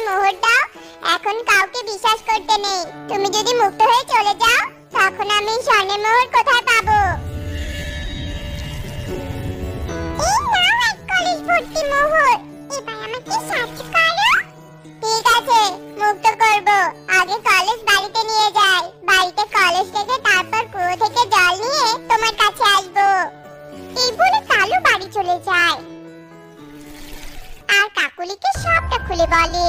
মোহর দাও। এখন কাউকে বিশ্বাস করতে নেই। তুমি যদি মুক্ত হয়ে চলে যাও, তখন আমি স্বর্ণের মোহর কোথায় পাবো? এই নাও এক কলস ভর্তি মোহর। এবার আমাকে সাহায্য করো। ঠিক আছে, মুক্ত করব। আগে কলস বাড়িতে নিয়ে যাই। বাড়িতে কলস রেখে তারপর কুয়ো থেকে জল নিয়ে তোমার কাছে আসবো। এই বলে কালু বাড়ি চলে যায় আর কাকুলিকে সবটা খুলে বলে।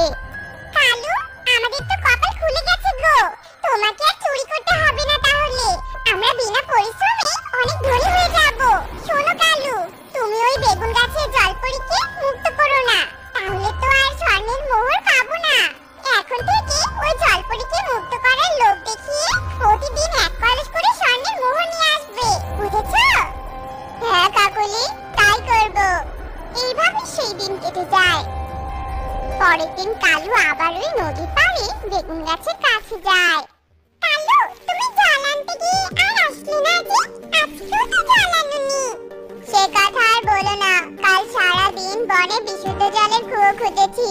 কালু, আমাদের তো কপাল খুলে গেছে গো। তোমাকে আর চুরি করতে হবে না তাহলে। আমরা বিনা পরিশ্রমে অনেক ধনী হয়ে যাব। শোনো কালু, তুমি ওই বেগুন গাছের জলপরীকে মুক্ত করো না, তাহলে তো আর স্বর্ণের মোহর পাবো না। এখন থেকে ওই জলপরীকে মুক্ত করার লোভ দেখিয়ে প্রতিদিন এক কলস করে স্বর্ণের মোহর নিয়ে আসবে, বুঝেছো? হ্যাঁ কাকুলি, তাই করব। এইভাবে সেই দিন কেটে যায়। পরের দিন কালু আবার ওই নদীর পাড়ে বেগুন গাছের কাছে যায়। কালু, তুমি জল আনতে গিয়ে আর আসলে না যে? আজকেও তো জল আনুনি। সে কথা আর বলো না। কাল সারা দিন বনে বিশুদ্ধ জলের কুয়ো খুঁজেছি,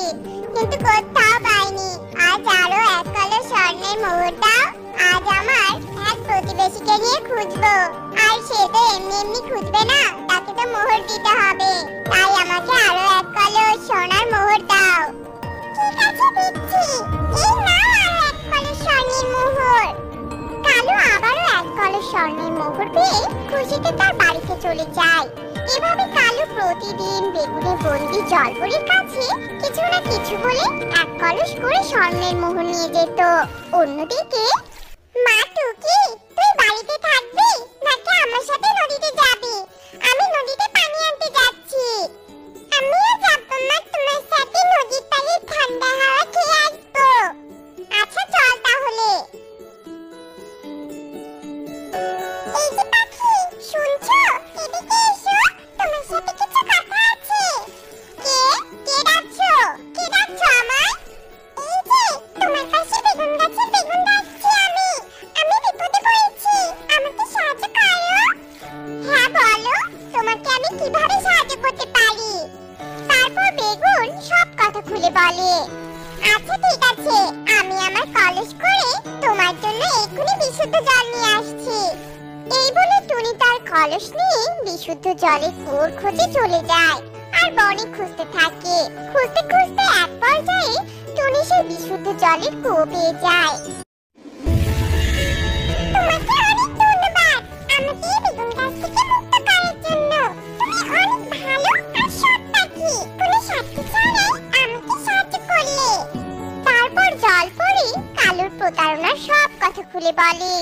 কিন্তু কোথাও পাইনি। আজ আরো এক কলস স্বর্ণের মোহর দাও। আজ আমার এক প্রতিবেশীকে নিয়ে খুঁজবো, আর সে তো এমনি এমনি খুঁজবে না, তাকে তো মোহর দিতে হবে। তাই আমাকে আরো এক কলস সোনার মোহর দাও। ঠিক আছে, দিচ্ছি। এই নাও আরো এক কলস স্বর্ণের মোহর। কালু আবারও এক কলস স্বর্ণের মোহর পেয়ে খুশিতে তার বাড়িতে চলে যায়। এভাবে কালু প্রতিদিন বেগুনে বন্দি জলপরীর কাছে কিছু না কিছু বলে এক কলস করে স্বর্ণের মোহর নিয়ে যেত। অন্যদিকে মা টুকি, তুই বাড়িতে থাকবি নাকি আমার সাথে নদীতে যাবি? আমি নদীতে পানি আনতে যাচ্ছি। আমিও যাবো মা, তোমার সাথে নদীর পাড়ে ঠান্ডা হাওয়া খেয়ে আসবো। আচ্ছা চল তাহলে। এই যে পাখি, শুনছো? এদিকে এসো, তোমার সাথে কিছু কথা আছে। কে কে ডাকছো? কে ডাকছো আমায়? এই যে তোমার পাশে বেগুন গাছে বেগুন ডাকছি আমি। আমি বিপদে পড়েছি, আমাকে সাহায্য করো। হ্যাঁ বলো, তোমাকে আমি কিভাবে সাহায্য করতে পারি? তারপর বেগুন সব কথা খুলে বলে। আচ্ছা ঠিক আছে, আমি আমার কলস করে তোমার জন্য এক্ষুনি বিশুদ্ধ জল নিয়ে আসছি। এই বলে টুনি তার কলস নিয়ে বিশুদ্ধ জলের কুয়োর খোঁজে চলে যায় আর বনে খুঁজতে থাকে। খুঁজতে খুঁজতে এক পর্যায়ে টুনি সেই বিশুদ্ধ জলের কুয়ো পেয়ে যায়। তোমাকে অনেক ধন্যবাদ আমাকে বেগুন গাছ থেকে মুক্ত করার জন্য। তুমি অনেক ভালো আর সৎ পাখি। কোনো সাথী ছাড়াই আমাকে সাহায্য করলে। তারপর জলপরী কালুর প্রতারণার সব কথা খুলে বলে।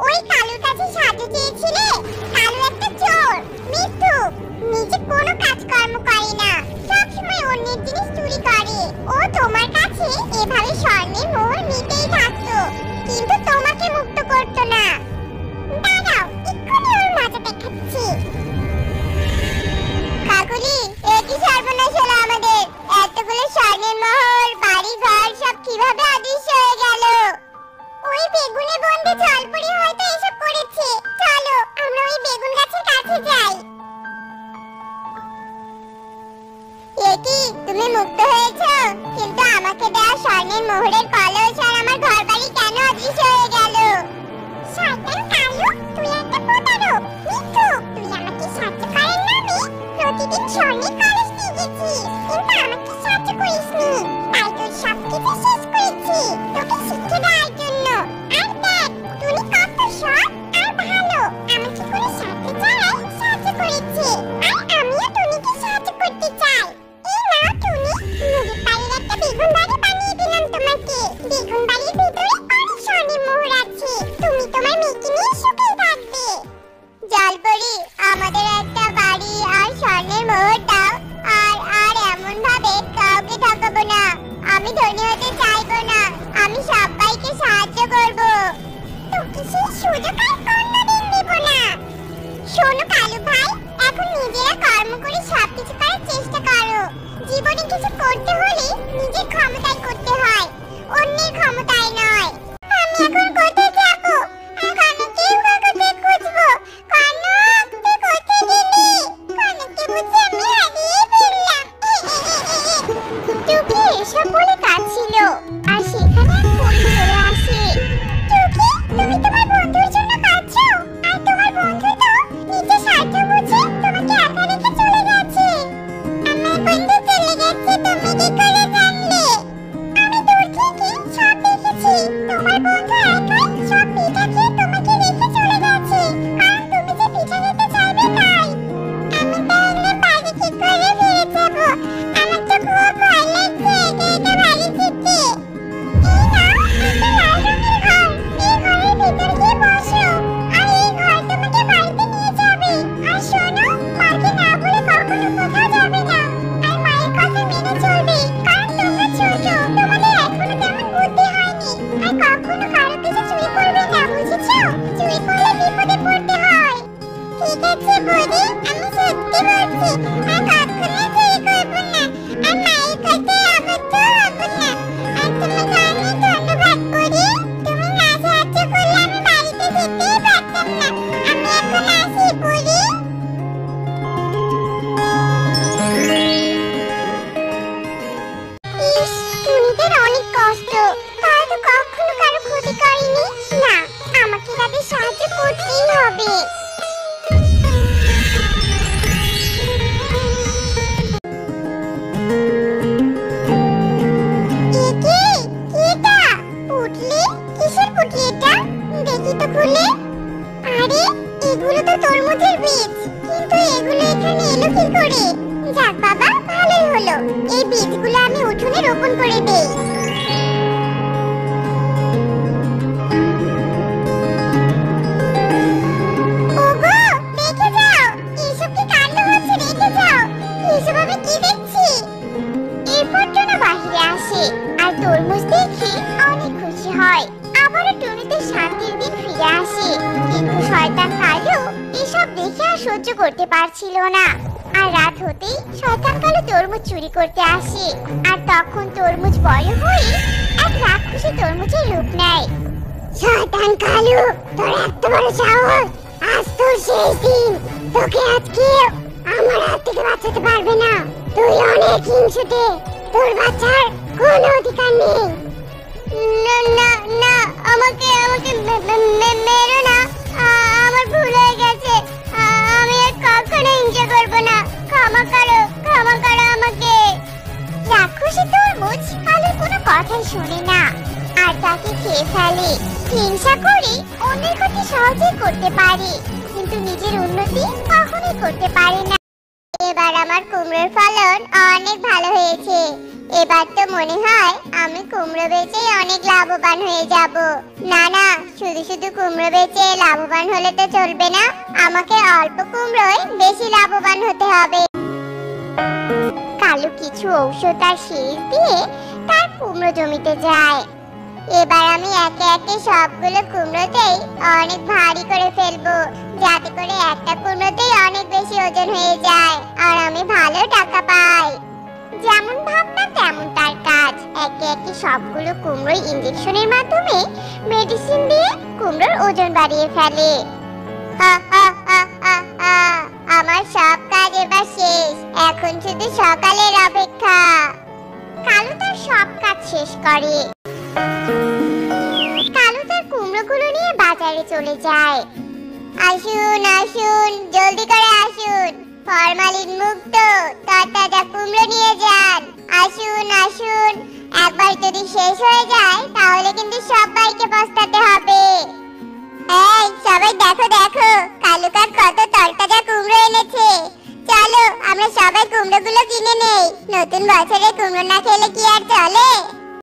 ওই কালুর কাছে সাহায্য চেয়েছিলে? কালু একটা চোর, মিথ্যুক, নিজে কোনো কাজকর্ম করে না, সবসময় অন্যের জিনিস চুরি করে। ও তোমার কাছে এভাবে স্বর্ণের মোহর নিতেই থাকতো, কিন্তু তোমাকে মুক্ত করতো না। দাঁড়াও, এক্ষুনি ওর মজা দেখাচ্ছি। কাকুলি, এ কি সর্বনাশ হলো আমাদের! এতগুলো স্বর্ণের মোহর, বাড়ি ঘর সব কিভাবে অদৃশ্য হয়ে গেল? ওই বেগুনে বন্দি জলপরী হয়তো এসব করেছে। চলো আমরা ওই বেগুন গাছের কাছে যাই। একি, তুমি মুক্ত হয়েছো, কিন্তু আমাকে দেওয়া স্বর্ণের মোহরের কলস আর আমার ঘরবাড়ি কেন অদৃশ্য হয়ে গেল? শয়তান কালু, তুই একটা প্রতারক, মিথ্যুক। তুই আমাকে সাহায্য করার নামে প্রতিদিন স্বর্ণের কলস নিয়ে গেছিস, কিন্তু আমাকে সাহায্য করিসনি। তাই তোর সবকিছু শেষ করেছি, তোকে শিক্ষা দেওয়ার জন্য। আর দেখ, টুনি কত সৎ আর ভালো, আমাকে কোনো সাহায্য ছাড়াই সাহায্য করেছে। আর আমিও টুনিকে সাহায্য করতে চাই। এই নাও টুনি, নদীর পাড়ের একটা বেগুন বাড়ি বানিয়ে দিলাম তোমাকে। বেগুন বাড়ির ভিতরে অনেক স্বর্ণের মোহর আছে। তুমি তোমার মেয়েকে নিয়ে সুখেই থাকবে। জলপরী, আমাদের একটা বাড়ি আর স্বর্ণের মোহর দাও। আর এমন ভাবে কাউকে ঠকাবো না। আমি ধনী হতে চাইবো না, আমি সবাইকে সাহায্য করব। তোকে সেই সুযোগ আর কোনোদিন দেব না। শোনো কালু ভাই, এখন নিজেরা কর্ম করে সবকিছু করার চেষ্টা করো। জীবনে কিছু করতে হলে নিজের ক্ষমতায় করতে হয়, অন্যের ক্ষমতায় নয়। আমি এখন কোথায় যাব? কনককে কোথায় খুঁজবো? কনক, তুই কোথায় গেলি? কনককে বুঝি আমি হারিয়ে ফেললাম। টুকি এসব বলে কাছে পেরেছি। আর কখনো চুরি করব না। আর মায়ের কাছে আবদ্ধ হব না। আর তোমাকে অনেক ধন্যবাদ করি। তুমি না সাহায্য করলে আমি বাড়িতে যেতেই পারতাম না। আমি এখন আসি পরি। ইস, টুনিদের অনেক কষ্ট। তারা তো কখনো কারো ক্ষতি করেনি। না, আমাকে তাদের সাহায্য করতেই হবে। একে, কি এটা? পুটলি? কিসের পুটলি এটা? দেখি তো খুলে। আরে, এগুলো তো তরমুজের বীজ। কিন্তু এগুলো এখানে এলো কি করে? যাক বাবা, ভালোই হলো। এই বীজগুলো আমি উঠোনে রোপণ করে দেই। ওগো, দেখে যাও। এসব কি কাণ্ড হচ্ছে, দেখে যাও। এসব আমি কি দেখছি? এরপর টুনা বাহিরে আসে আর তরমুজ দেখে অনেক খুশি হয়। আবারও টুনিদের শান্তির দিন ফিরে আসে। কিন্তু শয়তান কালু এসব দেখে আর সহ্য করতে পারছিল না। আর রাত হতেই শয়তান কালু তরমুজ চুরি করতে আসে। আর তখন তরমুজ বড় হয়ে এক রাক্ষসী তরমুজের রূপ নেয়। শয়তান কালু, তোর এত বড় সাহস! আজ তোর শেষ দিন। তোকে আজকে আমার হাত থেকে বাঁচাতে পারবে না। তুই অনেক হিংসুটে। তোর বাঁচার কোনো অধিকার নেই। না না না, আমাকে আমাকে মেরো না। আমার ভুল হয়ে গেছে। আমি আর কখনো হিংসা করব না। ক্ষমা করো আমাকে। রাক্ষসী তরমুজ কালুর কোনো কথাই শোনে না আর তাকে খেয়ে ফেলে। হিংসা করে অন্যের ক্ষতি সহজেই করতে পারে, কিন্তু নিজের উন্নতি কখনোই করতে পারে না। এবার আমার কুমড়োর ফলন অনেক ভালো হয়েছে। এবার তো মনে হয় আমি কুমড়ো বেচে অনেক লাভবান হয়ে যাব। না না, শুধু শুধু কুমড়ো বেচে লাভবান হলে তো চলবে না। আমাকে অল্প কুমড়োয় বেশি লাভবান হতে হবে। কালু কিছু ঔষধ আর সেচ দিয়ে তার কুমড়ো জমিতে যায়। এবার আমি একে একে সবগুলো কুমড়োতেই অনেক ভারী করে ফেলবো, যাতে করে একটা কুমড়োতেই অনেক বেশি ওজন হয়ে যায় আর আমি ভালো টাকা পাই। যেমন ভাবনা তেমন তার কাজ। একে একে সবগুলো কুমড়ো ইনজেকশনের মাধ্যমে মেডিসিন দিয়ে কুমড়োর ওজন বাড়িয়ে ফেলে। আমার সব কাজ এবার শেষ। এখন শুধু সকালের অপেক্ষা। কালু তার সব কাজ শেষ করে। কালু তার কুমড়োগুলো নিয়ে বাজারে চলে যায়। আসুন আসুন, জলদি করে আসুন। ফরমালিন মুক্ত তাজা কুমড়ো নিয়ে যান। আসুন আসুন, একবার যদি শেষ হয়ে যায় তাহলে কিন্তু সবাইকে পস্তাতে হবে। এই সবাই দেখো দেখো, কালু কাক কত তরতাজা কুমড়ো এনেছে। চলো আমরা সবাই কুমড়োগুলো কিনে নেই। নতুন বছরে কুমড়ো না খেলে কি আর চলে?